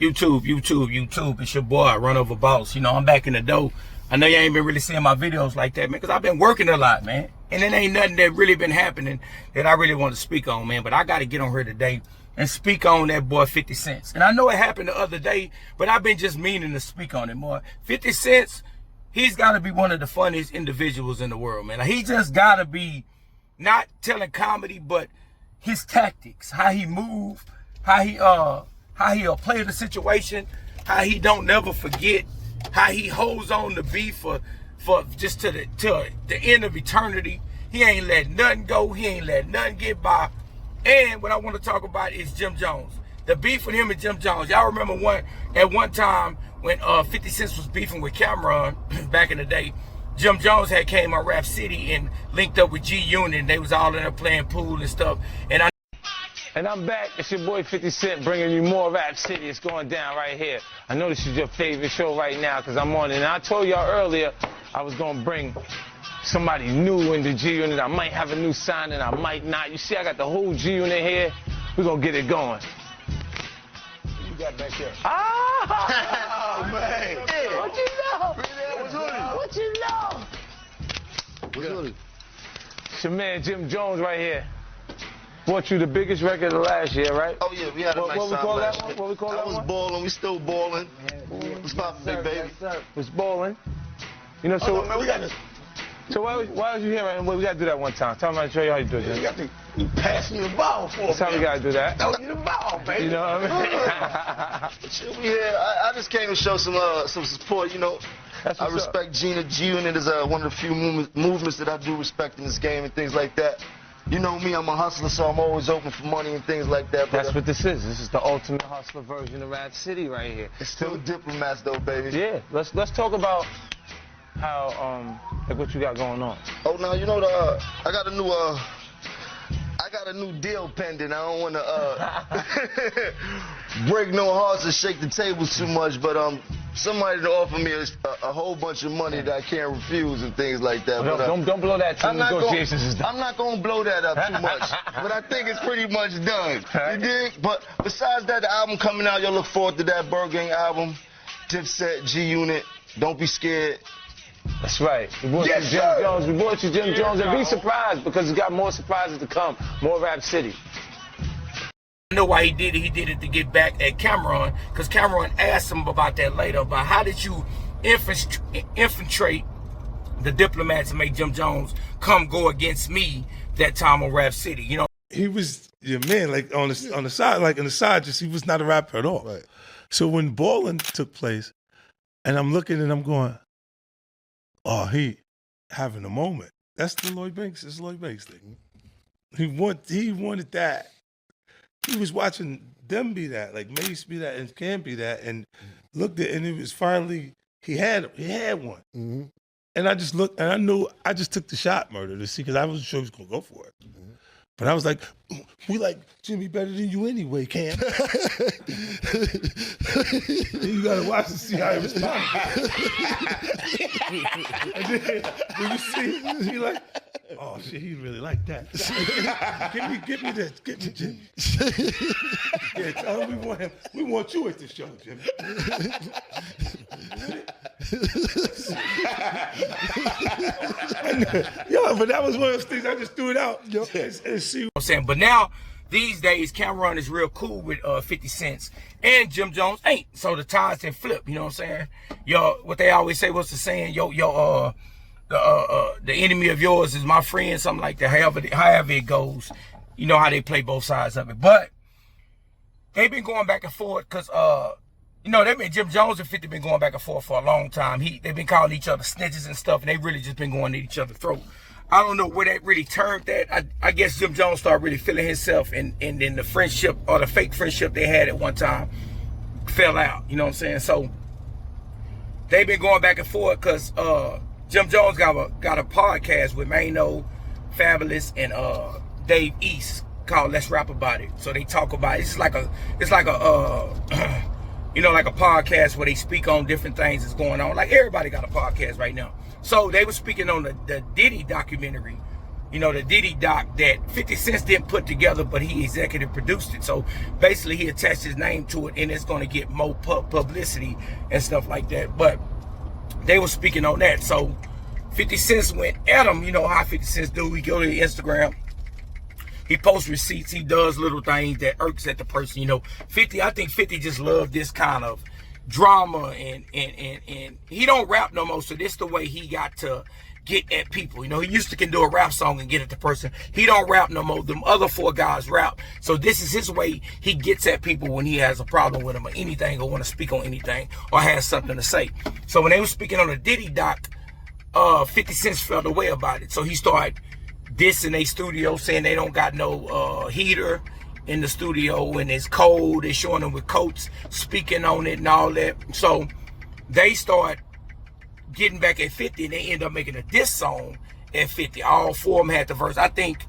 YouTube. It's your boy, Run Over Boss. You know, I'm back in the dough. I know you ain't been really seeing my videos like that, man, because I've been working a lot, man. And it ain't nothing that really been happening that I really want to speak on, man. But I got to get on here today and speak on that boy 50 Cent. And I know it happened the other day, but I've been just meaning to speak on it more. 50 Cent, he's got to be one of the funniest individuals in the world, man. He just got to be not telling comedy, but his tactics, how he move, how he'll play the situation, how he don't never forget, how he holds on to beef for just to the end of eternity. He ain't let nothing go. He ain't let nothing get by. And what I want to talk about is Jim Jones. The beef with him and Jim Jones. Y'all remember at one time when 50 Cent was beefing with Cameron back in the day, Jim Jones had came on Rap City and linked up with G-Unit, and they was all in there playing pool and stuff. And I'm back. It's your boy 50 Cent bringing you more Rap City. It's going down right here. I know this is your favorite show right now because I'm on it. And I told y'all earlier I was going to bring somebody new into G-Unit. I might have a new signing. I might not. You see, I got the whole G-Unit here. We're going to get it going. What you got back here? Ah! Oh, man. Yeah. What you know? What's on it? What you know? What's on it? It's your man Jim Jones right here. Bought you the biggest record of last year, right? Oh, yeah, we had a nice what we time call last that year. one? What we call that was one? balling. We still balling. What's poppin', big baby? Was balling. You know, so... Oh, no, man, we got this. So why was you here? Right? Well, we gotta do that one time. Tell me, I'll show you how you do it. You got to pass me the ball for That's how we gotta do that. Throw you the ball, baby. You know what I mean? Shit, we here. I just came to show some support, you know. That's I what's respect Gina G-Unit as one of the few movements that I do respect in this game and things like that. You know me, I'm a hustler, so I'm always open for money and things like that. But That's what this is. This is the ultimate hustler version of Rap City right here. it's still diplomats, though, baby. Yeah, let's talk about how like what you got going on. Oh, now you know I got a new deal pending. I don't want to break no hearts and shake the tables too much, but somebody to offer me a whole bunch of money that I can't refuse and things like that. Well, but, don't blow that till negotiations is done. I'm not gonna blow that up too much, but I think it's pretty much done. You dig? But besides that, the album coming out, y'all look forward to that Bird Gang album. Dipset, G-Unit. Don't be scared. That's right. We brought Yes, you Jim sir. Jones. We brought you Jim Jones, and be surprised because we got more surprises to come. More Rap City. I know why he did it. He did it to get back at Cameron, because Cameron asked him about that later, about how did you infiltrate the diplomats and make Jim Jones come go against me that time on Rap City, you know? He was your man, like on the side, like on the side, just he was not a rapper at all. Right. So when Ballin' took place, and I'm looking and I'm going, oh, he having a moment. That's the Lloyd Banks. It's Lloyd Banks thing. He wanted that. He was watching them be that, like Mace be that, and Cam be that, and looked at, and it was finally he had one. Mm-hmm. And I just looked, and I knew I just took the shot, Murder, to see, because I wasn't sure he was gonna go for it. Mm-hmm. But I was like, we like Jimmy better than you anyway, Cam. You gotta watch to see how he responds. And then you see, he like, oh shit, he really like that. Give me this, get me Jimmy. Yeah, tell him we want you at the show, Jimmy. Yo, but that was one of those things I just threw it out. Yo, and see. I'm saying, but now these days Cameron is real cool with 50 Cent and Jim Jones ain't. So the ties can flip, you know what I'm saying? Yo, what they always say, what's the saying? The enemy of yours is my friend, something like that. However it goes, you know how they play both sides of it. But they've been going back and forth because you know, Jim Jones and 50 been going back and forth for a long time. They've been calling each other snitches and stuff, and they really just been going at each other's throat. I don't know where that really turned at. I guess Jim Jones started really feeling himself, and then the friendship, or the fake friendship they had at one time, fell out. You know what I'm saying? So they've been going back and forth because Jim Jones got a podcast with Mano, Fabulous, and Dave East called Let's Rap About It. So they talk about it. It's like a you know, like a podcast where they speak on different things that's going on. Like everybody got a podcast right now. So they were speaking on the Diddy documentary, you know, the Diddy doc that 50 Cent didn't put together, but he executive produced it. So basically he attached his name to it, and it's going to get more publicity and stuff like that. But they were speaking on that. So 50 Cent went at him. You know how 50 Cent do. He go to Instagram. He posts receipts. He does little things that irks at the person. You know, 50, I think 50 just loved this kind of drama, and he don't rap no more. So this the way he got to get at people. You know, he used to can do a rap song and get at the person. He don't rap no more. Them other 4 guys rap. So this is his way he gets at people when he has a problem with them or anything, or want to speak on anything, or has something to say. So when they were speaking on the Diddy doc, 50 Cent felt away about it. So he started dissing their studio, saying they don't got no heater in the studio and it's cold. They're showing them with coats, speaking on it and all that. So they start getting back at 50, and they end up making a diss song at 50. All 4 of them had the verse. I think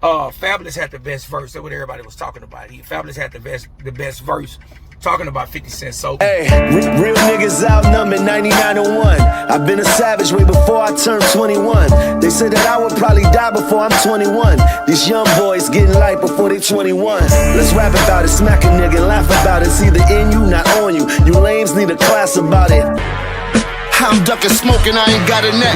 Fabulous had the best verse. That's what everybody was talking about. Fabulous had the best verse, talking about 50 Cent. So hey, real niggas outnumbered 99-1. I've been a savage way before I turned 21. They said that I would probably die before I'm 21. These young boys getting light before they 21. Let's rap about it, smack a nigga, laugh about it. It's either in you, not on you. You lames need a class about it. I'm ducking smoking, I ain't got a neck.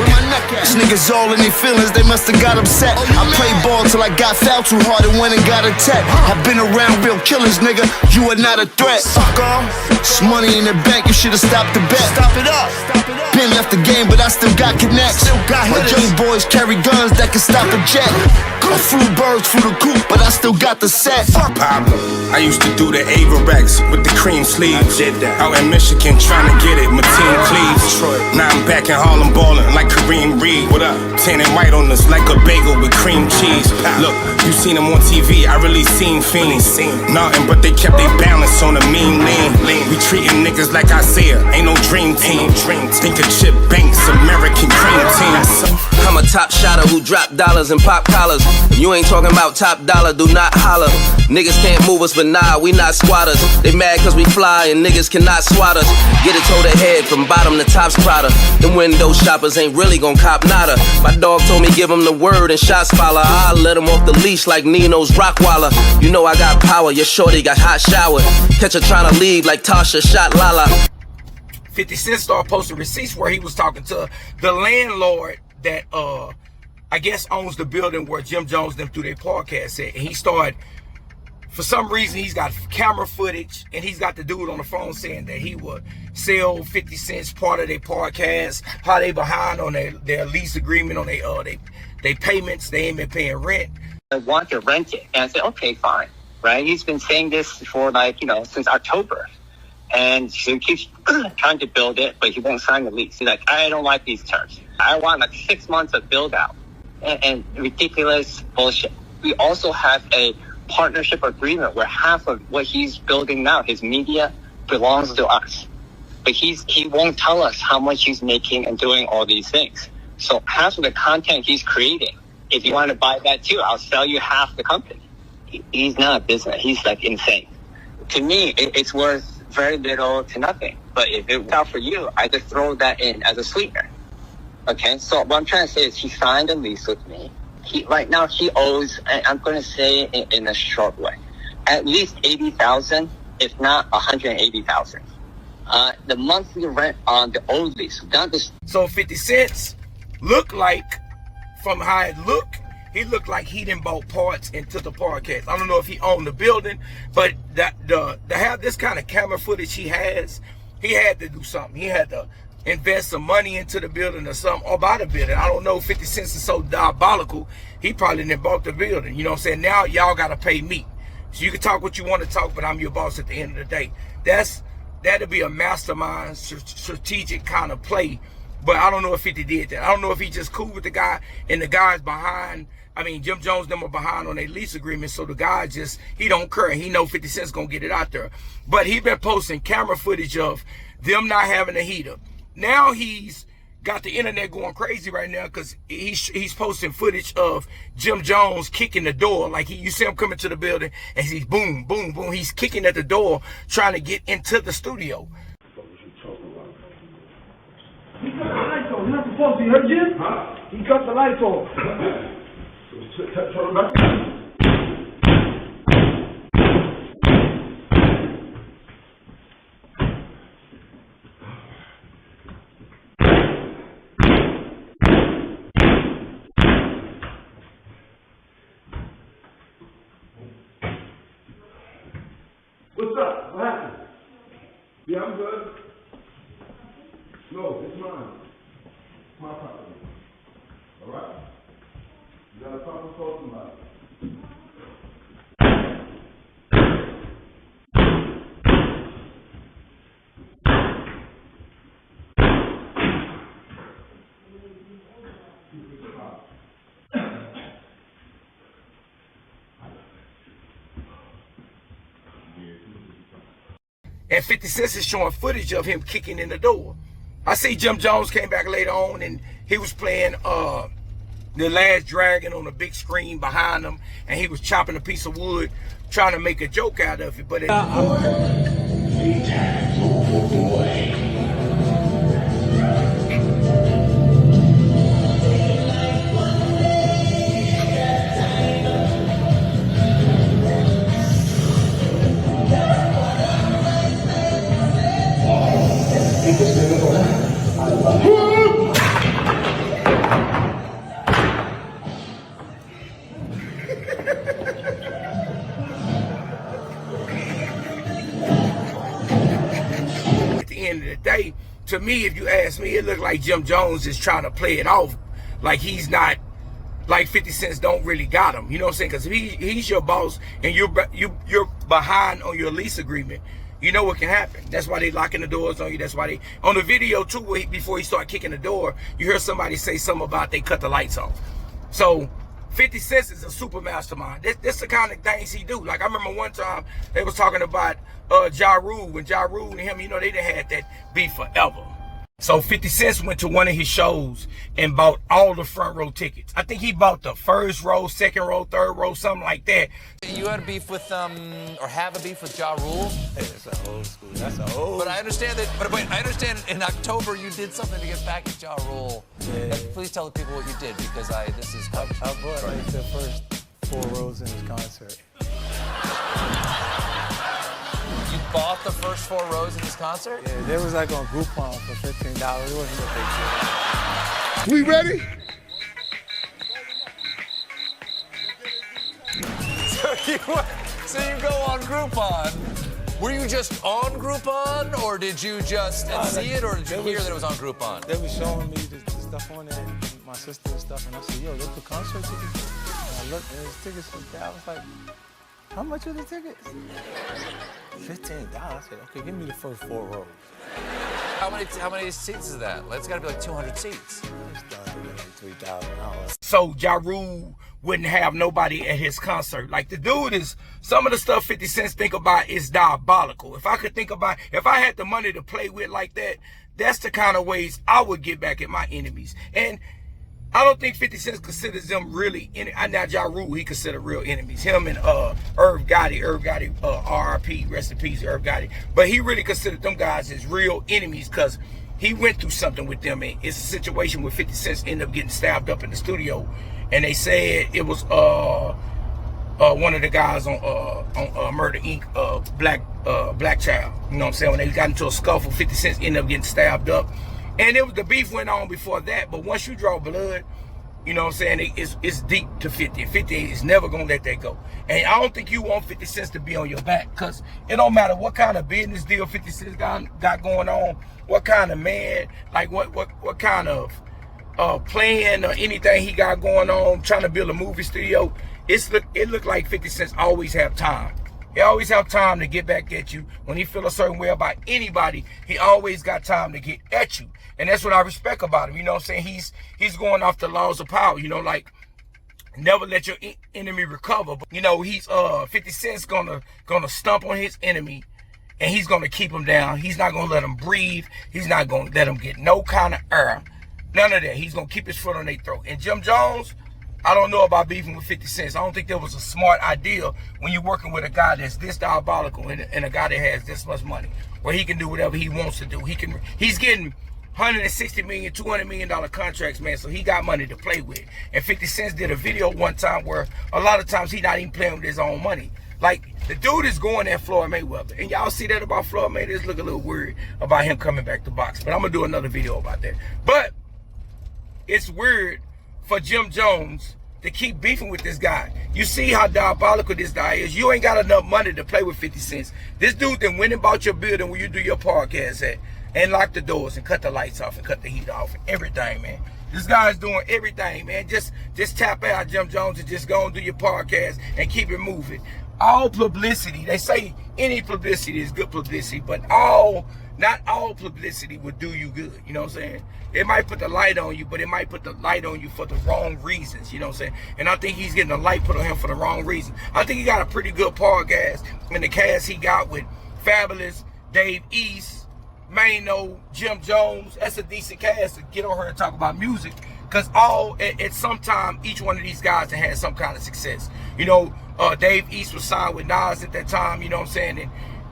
These niggas all in their feelings, they musta got upset. I played ball till I got fouled too hard and went and got a tech. I've been around real killers, nigga, you are not a threat. Sucker, it's money in the bank, you should've stopped the bet. Stop it up. Been left the game, but I still got connects. My young boys carry guns that can stop a jet. I flew birds through the coop, but I still got the set. Fuck Pablo. I used to do the Averex with the cream sleeves. Out in Michigan trying to get it, my team Cleves. Now I'm back in Harlem ballin' like Kareem Reed. What up? Tan and white on us like a bagel with cream cheese. Look, you seen them on TV, I really seen fiends. Nothing but they kept their balance on a mean lean. We treating niggas like Isaiah, ain't no dream team. Think of Chip Banks, American cream team. I'm a top shotter who drop dollars and pop collars. If you ain't talking about top dollar, do not holler. Niggas can't move us, but nah, we not squatters. They mad cause we fly and niggas cannot swat us. Get it toe to head from bottom to top's Prada. Them window shoppers ain't really gon' cop nada. My dog told me give him the word and shots follow. I'll let him off the leash like Nino's Rockwaller. You know I got power, your shorty got hot shower. Catch her tryna leave like Tasha shot Lala. 50 Cent started posting receipts where he was talking to the landlord that I guess owns the building where Jim Jones them through their podcast at. And he started, for some reason, he's got camera footage, and he's got the dude on the phone saying that he would sell 50 Cent's part of their podcast, how they behind on their lease agreement, on their payments. They ain't been paying rent. I want to rent it. And I said, okay, fine. Right? He's been saying this for since October. And he keeps trying to build it, but he won't sign the lease. He's like, I don't like these terms. I want like 6 months of build out and ridiculous bullshit. We also have a partnership agreement where half of what he's building now, his media, belongs to us. But he won't tell us how much he's making and doing all these things. So half of the content he's creating, if you want to buy that too, I'll sell you half the company. He's not a business. He's like insane. To me, it's worth very little to nothing. But if it works out for you, I could throw that in as a sweetener. Okay, so what I'm trying to say is he signed a lease with me. Right now he owes, I'm going to say it in a short way, at least $80,000, if not $180,000. The monthly rent on the old lease. So 50 Cent looked like, from how it looked, he looked like he done bought parts into the podcast. I don't know if he owned the building, but to have this kind of camera footage he has, he had to do something. He had to invest some money into the building or something, or buy the building. I don't know. 50 Cent is so diabolical, he probably didn't bought the building. You know what I'm saying? Now y'all got to pay me. So you can talk what you want to talk, but I'm your boss at the end of the day. That'll be a mastermind, strategic kind of play. But I don't know if 50 did that. I don't know if he just cool with the guy and the guy's behind. I mean, Jim Jones them are behind on their lease agreement, so the guy just, he don't care. He know 50 Cent's gonna get it out there. But he been posting camera footage of them not having a heater. Now he's got the internet going crazy right now because he's posting footage of Jim Jones kicking the door. Like you see him coming to the building and he's boom, boom, boom. He's kicking at the door trying to get into the studio. He cut the lights off. You're not supposed to. You heard Jim? Huh? He cut the lights off. What's up? What happened? Yeah, I'm good. No, it's mine. It's my property. All right? You got a problem talking about it. And 50 Cent is showing footage of him kicking in the door. I see Jim Jones came back later on and he was playing The Last Dragon on the big screen behind him, and he was chopping a piece of wood trying to make a joke out of it. But at the end of the day, to me, if you ask me, it looked like Jim Jones is trying to play it off like he's not, like 50 Cent don't really got him. You know what I'm saying? Because if he's your boss and you're behind on your lease agreement, you know what can happen. That's why they locking the doors on you. That's why they, on the video too, before he started kicking the door, you hear somebody say something about they cut the lights off. So 50 Cent is a super mastermind. This the kind of things he do. Like I remember one time they was talking about Ja Rule, when Ja Rule and him, you know, they done had that beef forever. So 50 Cent went to one of his shows and bought all the front row tickets. I think he bought the first row, second row, third row, something like that. You had a beef with, or have a beef with Ja Rule? Hey, that's an old school. That's an old. But I understand that. But wait, I understand in October you did something to get back at Ja Rule. Yeah. Please tell the people what you did, because this is. I bought like the first 4 rows in his concert. You bought the first 4 rows in this concert? Yeah, they was like on Groupon for $15. It wasn't a big deal. We ready? So you go on Groupon. Were you just on Groupon, or did you just see it, or did you hear that it was on Groupon? They was showing me the stuff on there, and my sister and stuff, and I said, yo, look, the concert tickets. And I looked, and his tickets was down. I was like, how much are the tickets? $15. I said, okay, give me the first 4 rows. How many seats is that? It's got to be like 200 seats. It's done like $3,000. So Ja Rule wouldn't have nobody at his concert. Like the dude is, some of the stuff 50 Cent think about is diabolical. If I could think about, if I had the money to play with like that, that's the kind of ways I would get back at my enemies. And I don't think 50 Cent considers them really, now Ja Rule, he consider real enemies. Him and Irv Gotti, RIP, rest in peace, Irv Gotti. But he really considered them guys as real enemies because he went through something with them. And it's a situation where 50 Cent ended up getting stabbed up in the studio. And they said it was one of the guys on Murder Inc., Black Child. You know what I'm saying? When they got into a scuffle, 50 Cent ended up getting stabbed up. And the beef went on before that, but once you draw blood, you know what I'm saying, it's deep to 50. 50 is never going to let that go. And I don't think you want 50 Cent to be on your back, because it don't matter what kind of business deal 50 Cent got going on, what kind of man, like what kind of plan or anything he got going on, trying to build a movie studio. It looked like 50 Cent always have time. He always have time to get back at you. When he feel a certain way about anybody, he always got time to get at you. And that's what I respect about him. You know what I'm saying? He's going off the laws of power. You know, like, never let your enemy recover. But, you know, he's 50 Cent's gonna stomp on his enemy, and he's gonna keep him down. He's not gonna let him breathe. He's not gonna let him get no kind of air. None of that. He's gonna keep his foot on their throat. And Jim Jones, I don't know about beefing with 50 Cent. I don't think that was a smart idea when you're working with a guy that's this diabolical and a guy that has this much money, where he can do whatever he wants to do. He's getting $160 million, $200 million contracts, man. So he got money to play with. And 50 Cent did a video one time where a lot of times he not even playing with his own money. Like, the dude is going at Floyd Mayweather. And y'all see that about Floyd Mayweather? It's look a little weird about him coming back to box. But I'm going to do another video about that. But it's weird for Jim Jones to keep beefing with this guy. You see how diabolical this guy is. You ain't got enough money to play with 50 Cent. This dude then went and bought your building where you do your podcast at and lock the doors and cut the lights off and cut the heat off and everything, man. This guy's doing everything, man. Just tap out, Jim Jones, and just go and do your podcast and keep it moving. All publicity, they say any publicity is good publicity, but not all publicity would do you good, you know what I'm saying? It might put the light on you, but it might put the light on you for the wrong reasons, you know what I'm saying? And I think he's getting the light put on him for the wrong reason. I think he got a pretty good podcast in the cast he got with Fabulous, Dave East, Mano, Jim Jones. That's a decent cast to get on her and talk about music, because at some time, each one of these guys have had some kind of success. You know, Dave East was signed with Nas at that time, you know what I'm saying? And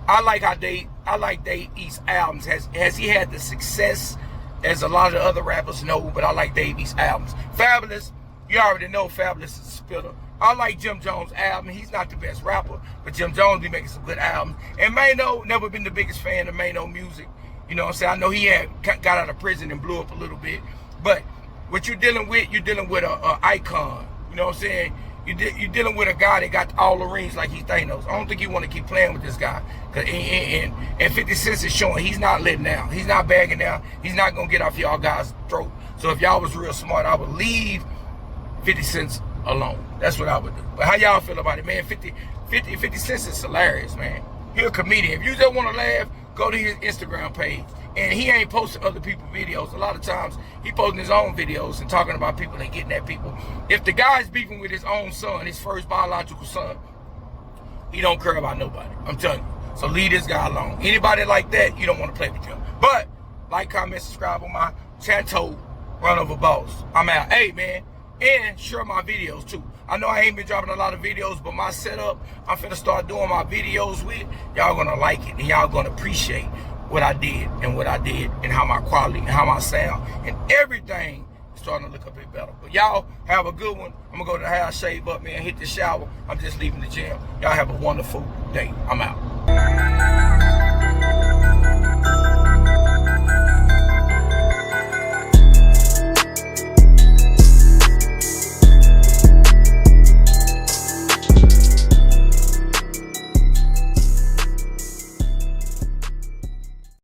I like Dave East's albums. Has he had the success as a lot of the other rappers? No, but I like Dave East's albums. Fabulous, you already know Fabulous is a spitter. I like Jim Jones' album. He's not the best rapper, but Jim Jones be making some good albums. And Mano, never been the biggest fan of Mano music. You know what I'm saying? I know he got out of prison and blew up a little bit. But what you're dealing with a icon. You know what I'm saying? You're dealing with a guy that got all the rings like he's Thanos. I don't think you want to keep playing with this guy. And 50 Cent is showing he's not letting down. He's not bagging down. He's not going to get off y'all guys' throat. So if y'all was real smart, I would leave 50 Cent alone. That's what I would do. But how y'all feel about it, man? 50 Cent is hilarious, man. He's a comedian. If you just want to laugh, go to his Instagram page. And he ain't posting other people's videos. A lot of times, he posting his own videos and talking about people and getting at people. If the guy's beefing with his own son, his first biological son, he don't care about nobody. I'm telling you. So leave this guy alone. Anybody like that, you don't want to play with him. But, like, comment, subscribe on my channel, Run Over Boss. I'm out. Hey, man. And share my videos, too. I know I ain't been dropping a lot of videos, but my setup, I'm finna start doing my videos with. Y'all gonna like it, and y'all gonna appreciate what I did and how my quality and how my sound and everything is starting to look a bit better. But y'all have a good one. I'm gonna go to the house, shave up, man, hit the shower. I'm just leaving the gym. Y'all have a wonderful day. I'm out.